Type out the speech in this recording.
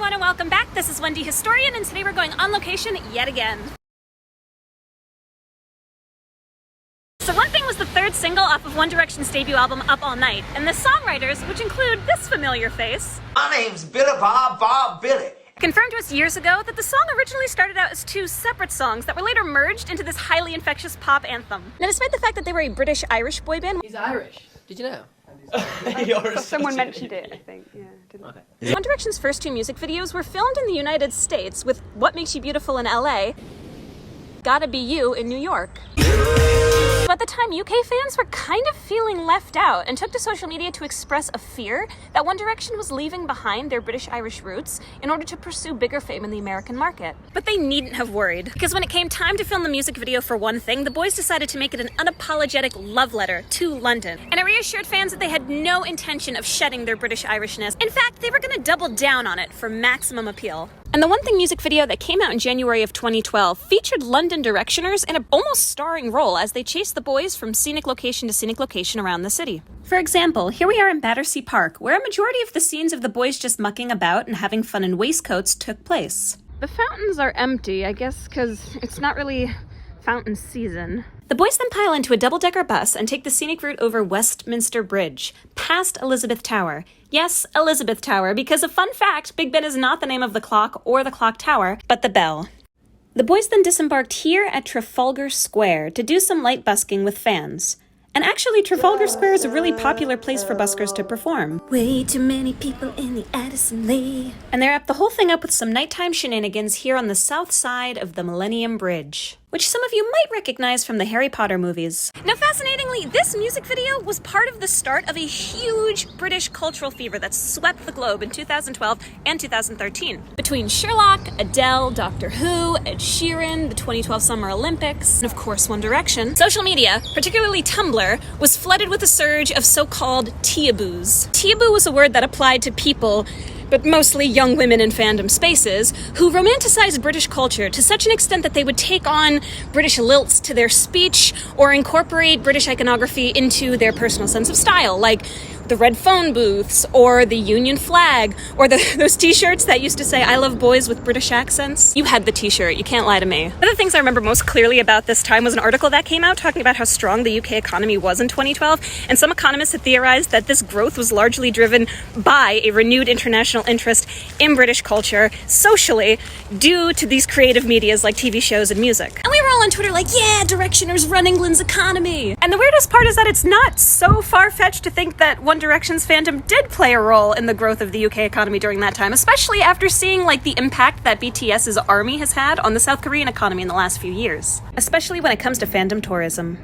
everyone, and welcome back. This is Wendy Historian, and today we're going on location yet again. So One Thing was the third single off of One Direction's debut album, Up All Night, and the songwriters, which include this familiar face, my name's Billy Bob Billy, confirmed to us years ago that the song originally started out as two separate songs that were later merged into this highly infectious pop anthem. Now, despite the fact that they were a British-Irish boy band... He's Irish. Did you know? Someone mentioned it, I think. Yeah, didn't Okay. One Direction's first two music videos were filmed in the United States with What Makes You Beautiful in LA, Gotta Be You in New York. But at the time, UK fans were kind of feeling left out and took to social media to express a fear that One Direction was leaving behind their British-Irish roots in order to pursue bigger fame in the American market. But they needn't have worried, because when it came time to film the music video for One Thing, the boys decided to make it an unapologetic love letter to London. And it reassured fans that they had no intention of shedding their British-Irishness. In fact, they were going to double down on it for maximum appeal. And the One Thing music video that came out in January of 2012 featured London Directioners in an almost starring role as they chased the boys from scenic location to scenic location around the city. For example, here we are in Battersea Park, where a majority of the scenes of the boys just mucking about and having fun in waistcoats took place. The fountains are empty, I guess, because it's not really fountain season. The boys then pile into a double-decker bus and take the scenic route over Westminster Bridge, past Elizabeth Tower. Yes, Elizabeth Tower, because a fun fact, Big Ben is not the name of the clock or the clock tower, but the bell. The boys then disembarked here at Trafalgar Square to do some light busking with fans. And actually, Trafalgar Square is a really popular place for buskers to perform. Way too many people in the Addison Lee. And they wrap the whole thing up with some nighttime shenanigans here on the south side of the Millennium Bridge, which some of you might recognize from the Harry Potter movies. Now, fascinatingly, this music video was part of the start of a huge British cultural fever that swept the globe in 2012 and 2013. Between Sherlock, Adele, Doctor Who, Ed Sheeran, the 2012 Summer Olympics, and of course One Direction, social media, particularly Tumblr, was flooded with a surge of so-called tea-aboos. Tea-aboo was a word that applied to people, but mostly young women in fandom spaces, who romanticized British culture to such an extent that they would take on British lilts to their speech or incorporate British iconography into their personal sense of style, like the red phone booths, or the Union flag, or those t-shirts that used to say, "I love boys with British accents." You had the t-shirt, you can't lie to me. One of the things I remember most clearly about this time was an article that came out talking about how strong the UK economy was in 2012, and some economists had theorized that this growth was largely driven by a renewed international interest in British culture, socially, due to these creative medias like TV shows and music. And we were all on Twitter like, yeah, Directioners run England's economy. And the weirdest part is that it's not so far-fetched to think that One Direction's fandom did play a role in the growth of the UK economy during that time, especially after seeing like the impact that BTS's ARMY has had on the South Korean economy in the last few years, especially when it comes to fandom tourism.